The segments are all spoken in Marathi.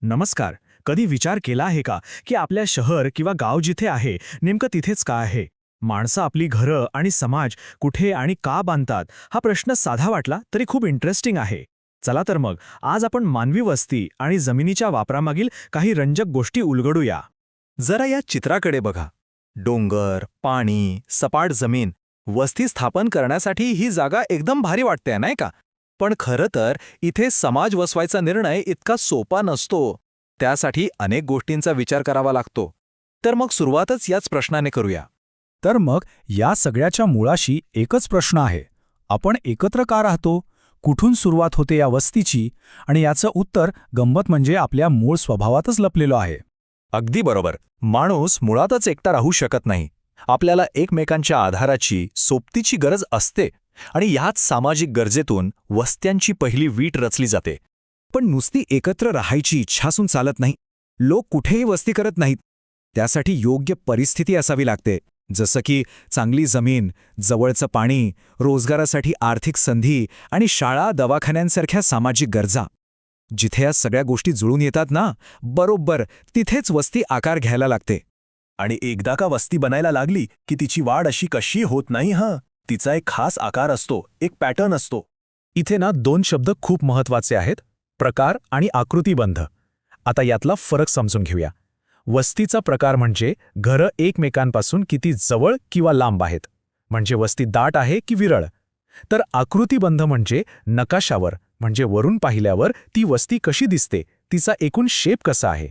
नमस्कार. कधी विचार केला आहे का की आपल्या शहर किंवा गाव जिथे आहे नेमकं तिथेच का आहे? माणसं आपली घरं आणि समाज कुठे आणि का बांधतात हा प्रश्न साधा वाटला तरी खूप इंटरेस्टिंग आहे. चला तर मग आज आपण मानवी वस्ती आणि जमिनीच्या वापरामागील काही रंजक गोष्टी उलगडूया. जरा या चित्राकडे बघा. डोंगर, पाणी, सपाट जमीन. वस्ती स्थापन करण्यासाठी ही जागा एकदम भारी वाटते, नाही का? पण खरं तर इथे समाज वसवायचा निर्णय इतका सोपा नसतो. त्यासाठी अनेक गोष्टींचा विचार करावा लागतो. तर मग सुरुवातच याच प्रश्नाने करूया. तर मग या सगळ्याच्या मुळाशी एकच प्रश्न आहे. आपण एकत्र का राहतो? कुठून सुरुवात होते या वस्तीची? आणि याचं उत्तर गंमत म्हणजे आपल्या मूळ स्वभावातच लपलेलं आहे. अगदी बरोबर. माणूस मुळातच एकटा राहू शकत नाही. आपल्याला एकमेकांच्या आधाराची, सोबतीची गरज असते आणि ह्याच सामाजिक गरजेतून वस्त्यांची पहिली वीट रचली जाते. पण नुसती एकत्र राहायची इच्छा असून चालत नाही. लोक कुठेही वस्ती करत नाहीत. त्यासाठी योग्य परिस्थिती असावी लागते, जसं की चांगली जमीन, जवळचं पाणी, रोजगारासाठी आर्थिक संधी आणि शाळा, दवाखान्यांसारख्या सामाजिक गरजा. जिथे या सगळ्या गोष्टी जुळून येतात ना, बरोबर तिथेच वस्ती आकार घ्यायला लागते. आणि एकदा का वस्ती बनायला लागली की तिची वाढ अशी कशी होत नाही. तिचा एक खास आकार असतो, एक पॅटर्न असतो. इथे ना दोन शब्द खूप महत्वाचे आहेत: प्रकार आणि आकृतिबंध. आता यातला फरक समजून घेऊया. वस्तीचा प्रकार म्हणजे घरं एकमेकांपासून किती जवळ किंवा लांब आहेत, म्हणजे वस्ती दाट आहे की विरळ. तर आकृतिबंध म्हणजे नकाशावर, म्हणजे वरून पाहिल्यावर ती वस्ती कशी दिसते, तिचा एकूण शेप कसा आहे.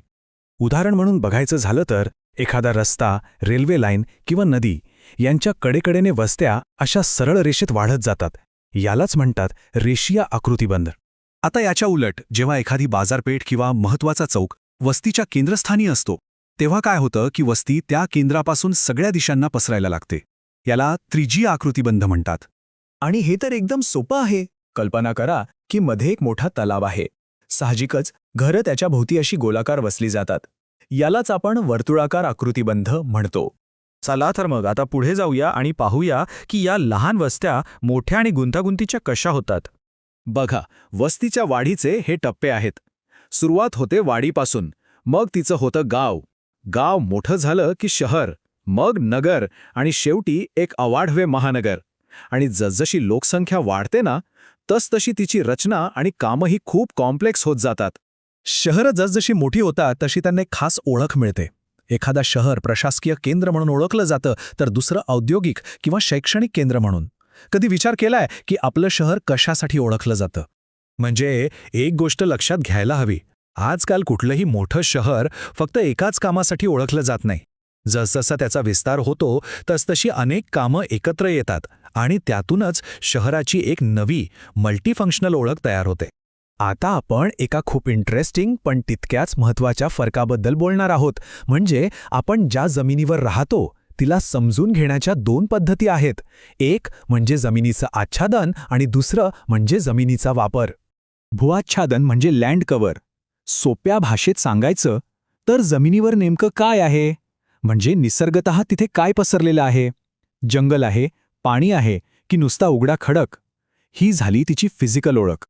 उदाहरण म्हणून बघायचं झालं तर एखादा रस्ता, रेल्वे लाईन किंवा नदी यांच्या कडेकडेने वस्त्या अशा सरळ रेषेत वाढत जातात. यालाच म्हणतात रेषीय आकृतिबंध. आता याच्या उलट जेव्हा एखादी बाजारपेठ किंवा महत्त्वाचा चौक वस्तीच्या केंद्रस्थानी असतो, तेव्हा काय होतं की वस्ती त्या केंद्रापासून सगळ्या दिशांना पसरायला लागते. याला त्रिज्यीय आकृतिबंध म्हणतात. आणि हे तर एकदम सोपं आहे. कल्पना करा की मध्ये एक मोठा तलाव आहे. साहजिकच घरं त्याच्या भोवती अशी गोलाकार वसली जातात. यालाच आपण वर्तुळाकार आकृतिबंध म्हणतो. चला तर मग आता पुढे जाऊया आणि पाहूया की या लहान वस्त्या मोठ्या आणि गुंतागुंतीच्या कशा होतात. बघा, वस्तीच्या वाढीचे हे टप्पे आहेत. सुरुवात होते वाडीपासून, मग तिचं होतं गाव. गाव मोठं झालं की शहर, मग नगर आणि शेवटी एक अवाढव्य महानगर. आणि जसजशी लोकसंख्या वाढते ना, तसतशी तिची रचना आणि कामंही खूप कॉम्प्लेक्स होत जातात. शहरं जसजशी मोठी होतात तशी त्यांना एक खास ओळख मिळते. एखादा शहर प्रशासकीय केंद्र म्हणून ओळखलं जातं, तर दुसरं औद्योगिक किंवा शैक्षणिक केंद्र म्हणून. कधी विचार केलाय की आपलं शहर कशासाठी ओळखलं जातं? म्हणजे एक गोष्ट लक्षात घ्यायला हवी. आजकाल कुठलंही मोठं शहर फक्त एकाच कामासाठी ओळखलं जात नाही. जसजसा त्याचा विस्तार होतो तसतशी अनेक कामं एकत्र येतात आणि त्यातूनच शहराची एक नवी मल्टीफंक्शनल ओळख तयार होते. आता आपण एका खूप इंटरेस्टिंग पण तितक्याच महत्त्वाच्या फरकाबद्दल बोलणार आहोत. म्हणजे आपण ज्या जमिनीवर राहतो तिला समजून घेण्याच्या दोन पद्धती आहेत. एक म्हणजे जमिनीचं आच्छादन आणि दुसरं म्हणजे जमिनीचा वापर. भूआच्छादन म्हणजे लँड कव्हर. सोप्या भाषेत सांगायचं तर जमिनीवर नेमकं काय आहे, म्हणजे निसर्गतः तिथे काय पसरलेलं आहे. जंगल आहे, पाणी आहे की नुसता उघडा खडक. ही झाली तिची फिजिकल ओळख.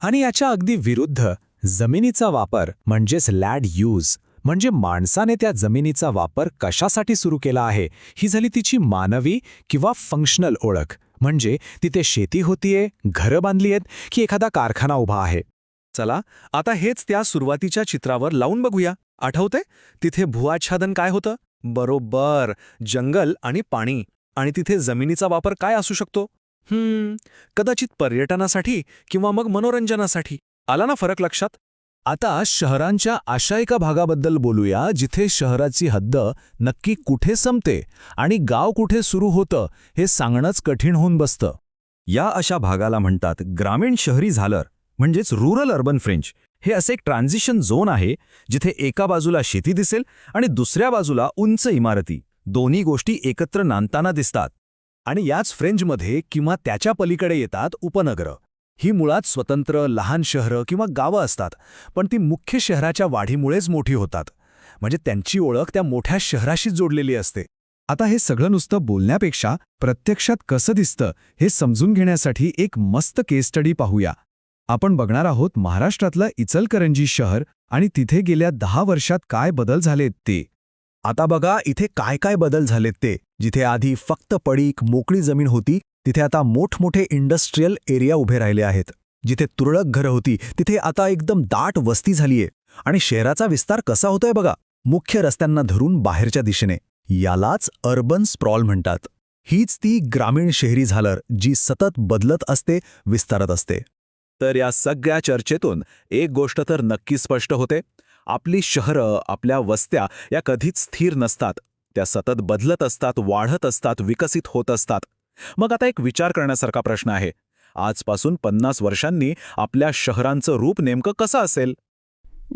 आणि याच्या अगदी विरुद्ध जमिनीचा वापर म्हणजेच लँड यूज, म्हणजे माणसाने त्या जमिनीचा वापर कशासाठी सुरू केला आहे, ही झाली तिची मानवी किंवा फंक्शनल ओळख. म्हणजे तिथे शेती होतीये, घरं बांधली आहेत की एखादा कारखाना उभा आहे. चला आता हेच त्या सुरुवातीच्या चित्रावर लावून बघूया. आठवते तिथे भूआच्छादन काय होतं? बरोबर, जंगल आणि पाणी. आणि तिथे जमिनीचा वापर काय असू शकतो? कदाचित पर्यटनासाठी किंवा मग मनोरंजनासाठी. आला ना फरक लक्षात? आता शहरांच्या अशा एका भागाबद्दल बोलूया जिथे शहराची हद्द नक्की कुठे संपते आणि गाव कुठे सुरू होतं हे सांगणंच कठीण होऊन बसतं. या अशा भागाला म्हणतात ग्रामीण शहरी झालर, म्हणजेच रुरल अर्बन फ्रेंच. हे असे एक ट्रान्झिशन झोन आहे जिथे एका बाजूला शेती दिसेल आणि दुसऱ्या बाजूला उंच इमारती. दोन्ही गोष्टी एकत्र नांदताना दिसतात. आणि याच फ्रेंचमध्ये किंवा त्याच्या पलीकडे येतात उपनगरं. ही मुळात स्वतंत्र लहान शहरं किंवा गावं असतात, पण ती मुख्य शहराच्या वाढीमुळेच मोठी होतात. म्हणजे त्यांची ओळख त्या मोठ्या शहराशी जोडलेली असते. आता हे सगळं नुसतं बोलण्यापेक्षा प्रत्यक्षात कसं दिसतं हे समजून घेण्यासाठी एक मस्त केस स्टडी पाहूया. आपण बघणार आहोत महाराष्ट्रातलं इचलकरंजी शहर आणि तिथे गेल्या 10 वर्षात काय बदल झालेत ते. आता बघा इथे काय काय बदल झालेत ते. जिथे आधी फक्त पडीक मोकळी जमीन होती तिथे आता मोठमोठे इंडस्ट्रियल एरिया उभे राहिले आहेत. जिथे तुरळक घरं होती तिथे आता एकदम दाट वस्ती झालीये. आणि शहराचा विस्तार कसा होतोय बघा, मुख्य रस्त्यांना धरून बाहेरच्या दिशेने. यालाच अर्बन स्प्रॉल म्हणतात. हीच ती ग्रामीण शहरी झालर जी सतत बदलत असते, विस्तारत असते. तर या सगळ्या चर्चेतून एक गोष्ट तर नक्की स्पष्ट होते. आपली शहरं, आपल्या वस्त्या या कधीच स्थिर नसतात. त्या सतत बदलत असतात, वाढत असतात, विकसित होत असतात. मग आता एक विचार करण्यासारखा प्रश्न आहे. आजपासून 50 वर्षांनी आपल्या शहरांचं रूप नेमकं कसं असेल?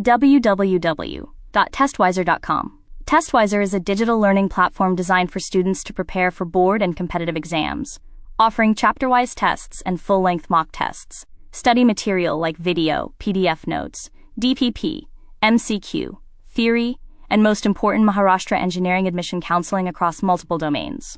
www.testwiser.com. Testwiser is a digital learning platform designed for students to prepare for board and competitive exams, offering chapter-wise tests and full-length mock tests. Study material like video, PDF notes, DPP, MCQ, theory, and most important, Maharashtra engineering admission counseling across multiple domains.